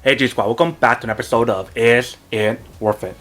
Hey G Squad, welcome back to an episode of Is It Worth It?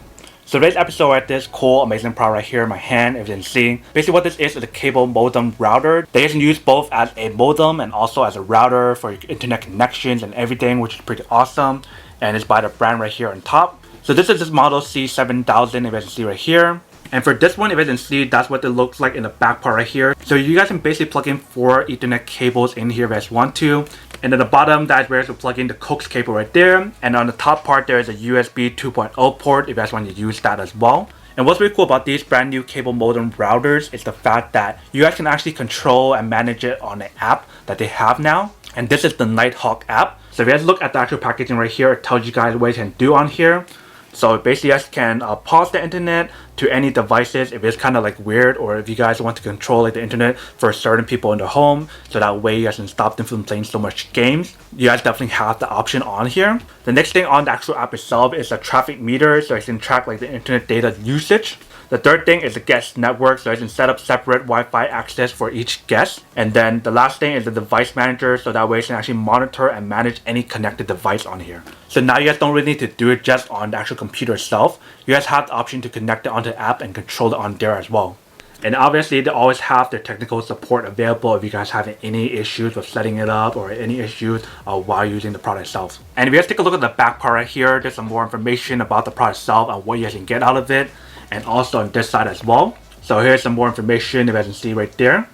So today's episode right this cool amazing product right here in my hand, if you can see. Basically what this is a cable modem router. They can use both as a modem and also as a router for your internet connections and everything, which is pretty awesome. And it's by the brand right here on top. So this is this model C7000, if you can see right here. And for this one, if you can see, that's what it looks like in the back part right here. So you guys can basically plug in 4 Ethernet cables in here if you guys want to. And at the bottom, that's where you plug in the coax cable right there. And on the top part, there is a USB 2.0 port if you guys want to use that as well. And what's really cool about these brand new cable modem routers is the fact that you guys can actually control and manage it on the app that they have now. And this is the Nighthawk app. So if you guys look at the actual packaging right here, it tells you guys what you can do on here. So basically you guys can pause the internet to any devices if it's kind of like weird, or if you guys want to control like the internet for certain people in their home, so that way you guys can stop them from playing so much games. You guys definitely have the option on here. The next thing on the actual app itself is a traffic meter, so you can track like the internet data usage. The third thing is the guest network, so you can set up separate Wi-Fi access for each guest. And then the last thing is the device manager, so that way you can actually monitor and manage any connected device on here. So now you guys don't really need to do it just on the actual computer itself. You guys have the option to connect it onto the app and control it on there as well. And obviously they always have their technical support available if you guys have any issues with setting it up or any issues while using the product itself. And if you guys take a look at the back part right here, there's some more information about the product itself and what you guys can get out of it. And also on this side as well. So here's some more information if you guys can see right there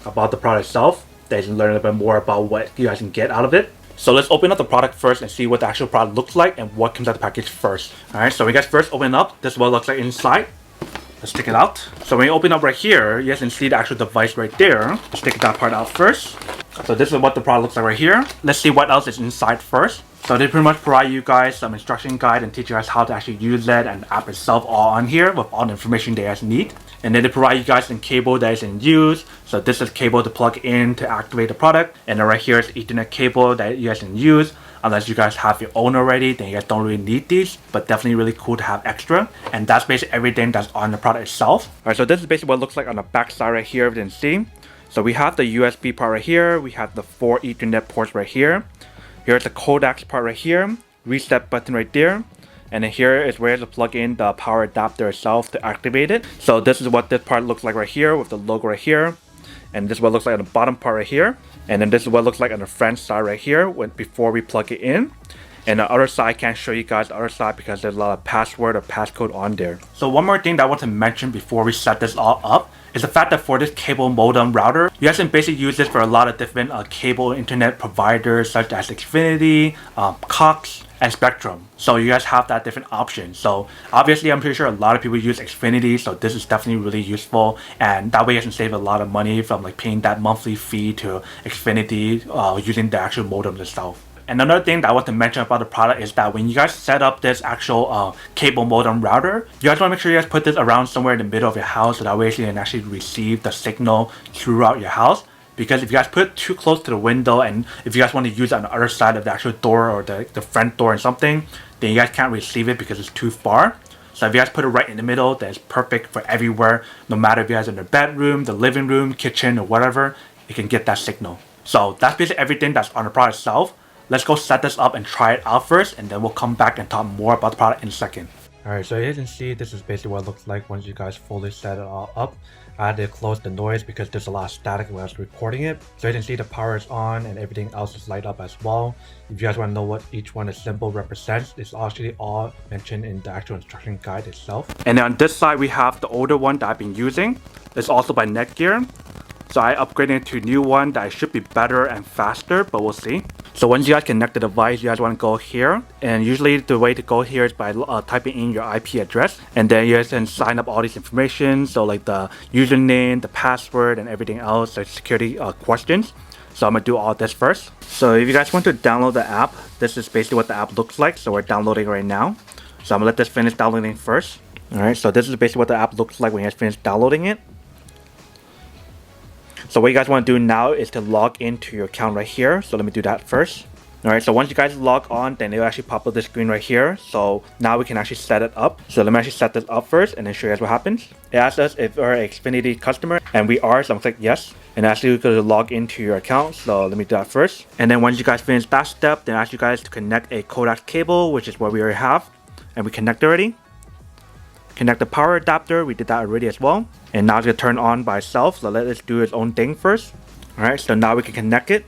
about the product itself. That you can learn a little bit more about what you guys can get out of it. So let's open up the product first and see what the actual product looks like and what comes out of the package first. Alright, so we guys first open up. This is what it looks like inside. Let's take it out. So when you open up right here, you guys can see the actual device right there. Let's take that part out first. So this is what the product looks like right here. Let's see what else is inside first. So they pretty much provide you guys some instruction guide and teach you guys how to actually use it and the app itself all on here with all the information they guys need. And then they provide you guys some cable that is in use. So this is cable to plug in to activate the product. And then right here is Ethernet cable that you guys can use. Unless you guys have your own already, then you guys don't really need these, but definitely really cool to have extra. And that's basically everything that's on the product itself. Alright, so this is basically what it looks like on the back side right here, if you can see. So we have the USB part right here. We have the 4 Ethernet ports right here. Here's the codecs part right here. Reset button right there. And then here is where to plug in the power adapter itself to activate it. So this is what this part looks like right here with the logo right here. And this is what it looks like on the bottom part right here. And then this is what it looks like on the front side right here before we plug it in. And the other side, I can't show you guys the other side because there's a lot of password or passcode on there. So one more thing that I want to mention before we set this all up is the fact that for this cable modem router, you guys can basically use this for a lot of different cable internet providers such as Xfinity, Cox, and Spectrum. So you guys have that different option. So obviously I'm pretty sure a lot of people use Xfinity, so this is definitely really useful, and that way you guys can save a lot of money from like paying that monthly fee to Xfinity using the actual modem itself. And another thing that I want to mention about the product is that when you guys set up this actual cable modem router, you guys want to make sure you guys put this around somewhere in the middle of your house, so that way you can actually receive the signal throughout your house. Because if you guys put it too close to the window, and if you guys want to use it on the other side of the actual door or the front door and something, then you guys can't receive it because it's too far. So if you guys put it right in the middle, then it's perfect for everywhere. No matter if you guys are in the bedroom, the living room, kitchen, or whatever, you can get that signal. So that's basically everything that's on the product itself. Let's go set this up and try it out first, and then we'll come back and talk more about the product in a second. Alright, so as you can see, this is basically what it looks like once you guys fully set it all up. I had to close the noise because there's a lot of static when I was recording it. So you can see the power is on and everything else is light up as well. If you guys want to know what each one is symbol represents, it's actually all mentioned in the actual instruction guide itself. And then on this side, we have the older one that I've been using. It's also by Netgear. So I upgraded to a new one that should be better and faster, but we'll see. So once you guys connect the device, you guys want to go here. And usually the way to go here is by typing in your IP address. And then you guys can sign up all this information. So like the username, the password, and everything else, like security questions. So I'm going to do all this first. So if you guys want to download the app, this is basically what the app looks like. So we're downloading right now. So I'm going to let this finish downloading first. Alright, so this is basically what the app looks like when you guys finish downloading it. So what you guys want to do now is to log into your account right here. So let me do that first. Alright, so once you guys log on, then it'll actually pop up this screen right here. So now we can actually set it up. So let me actually set this up first and then show you guys what happens. It asks us if we're an Xfinity customer, and we are, so I'm gonna click yes. And actually we're gonna log into your account, so let me do that first. And then once you guys finish that step, then ask you guys to connect a coax cable, which is what we already have. And we connect already. Connect the power adapter, we did that already as well. And now it's gonna turn on by itself, so let it do its own thing first. Alright, so now we can connect it.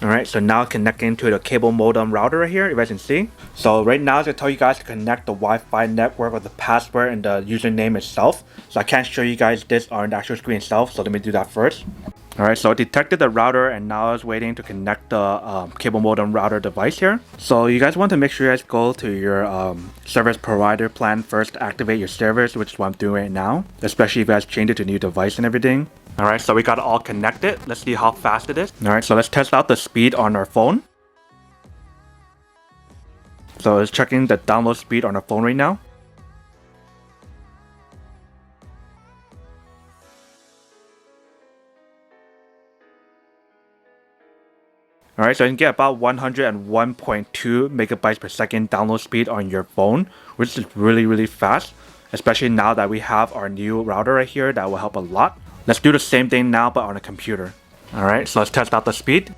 Alright, so now connecting to the cable modem router right here, you guys can see. So right now it's going to tell you guys to connect the Wi-Fi network with the password and the username itself. So I can't show you guys this on the actual screen itself, so let me do that first. Alright, so it detected the router and now it's waiting to connect the cable modem router device here. So you guys want to make sure you guys go to your service provider plan first to activate your service, which is what I'm doing right now. Especially if you guys change it to a new device and everything. Alright, so we got it all connected. Let's see how fast it is. Alright, so let's test out the speed on our phone. So it's checking the download speed on our phone right now. Alright, so you can get about 101.2 megabytes per second download speed on your phone, which is really fast. Especially now that we have our new router right here, that will help a lot. Let's do the same thing now, but on a computer. Alright, so let's test out the speed.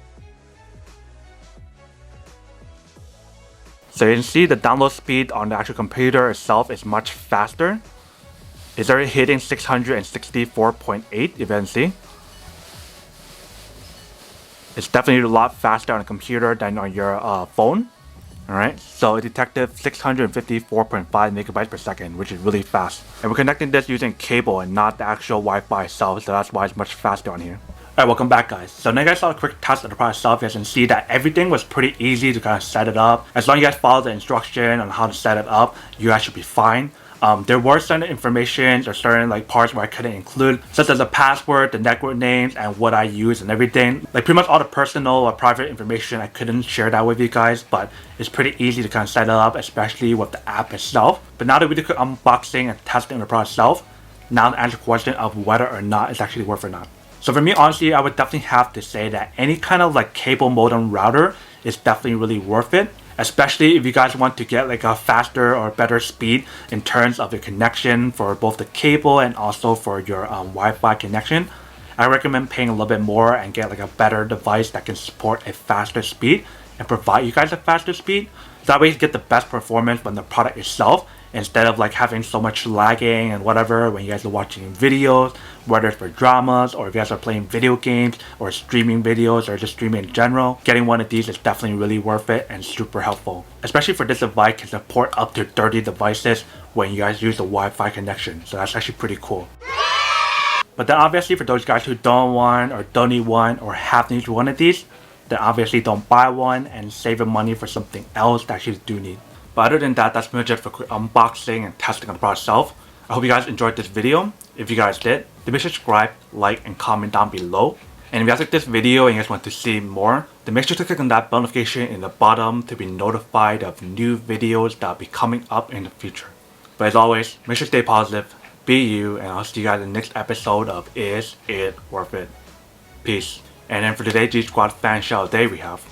So you can see the download speed on the actual computer itself is much faster. It's already hitting 664.8, if you can see. It's definitely a lot faster on a computer than on your phone. Alright, so it detected 654.5 megabytes per second, which is really fast. And we're connecting this using cable and not the actual Wi-Fi itself, so that's why it's much faster on here. Alright, welcome back guys. So now you guys saw a quick test of the product itself. You guys can see that everything was pretty easy to kind of set it up. As long as you guys follow the instruction on how to set it up, you guys should be fine. There were certain information or certain parts where I couldn't include, such as the password, the network names, and what I use and everything. Pretty much all the personal or private information, I couldn't share that with you guys, but it's pretty easy to kind of set it up, especially with the app itself. But now that we did quick unboxing and testing the product itself, now to answer the question of whether or not it's actually worth it or not. So for me, honestly, I would definitely have to say that any kind of cable modem router is definitely really worth it. Especially if you guys want to get a faster or better speed in terms of your connection for both the cable and also for your Wi-Fi connection. I recommend paying a little bit more and get a better device that can support a faster speed and provide you guys a faster speed. So that way you get the best performance from the product itself, instead of having so much lagging and whatever when you guys are watching videos, whether it's for dramas or if you guys are playing video games or streaming videos or just streaming in general. Getting one of these is definitely really worth it and super helpful. Especially for this device can support up to 30 devices when you guys use the Wi-Fi connection, so that's actually pretty cool. But then obviously for those guys who don't want or don't need one or have need one of these, then obviously don't buy one and save your money for something else that you do need. But other than that, that's pretty much it for quick unboxing and testing on the product itself. I hope you guys enjoyed this video. If you guys did, then make sure to subscribe, like, and comment down below. And if you guys like this video and you guys want to see more, then make sure to click on that bell notification in the bottom to be notified of new videos that will be coming up in the future. But as always, make sure to stay positive, be you, and I'll see you guys in the next episode of Is It Worth It? Peace. And then for today's G Squad fan shout out day we have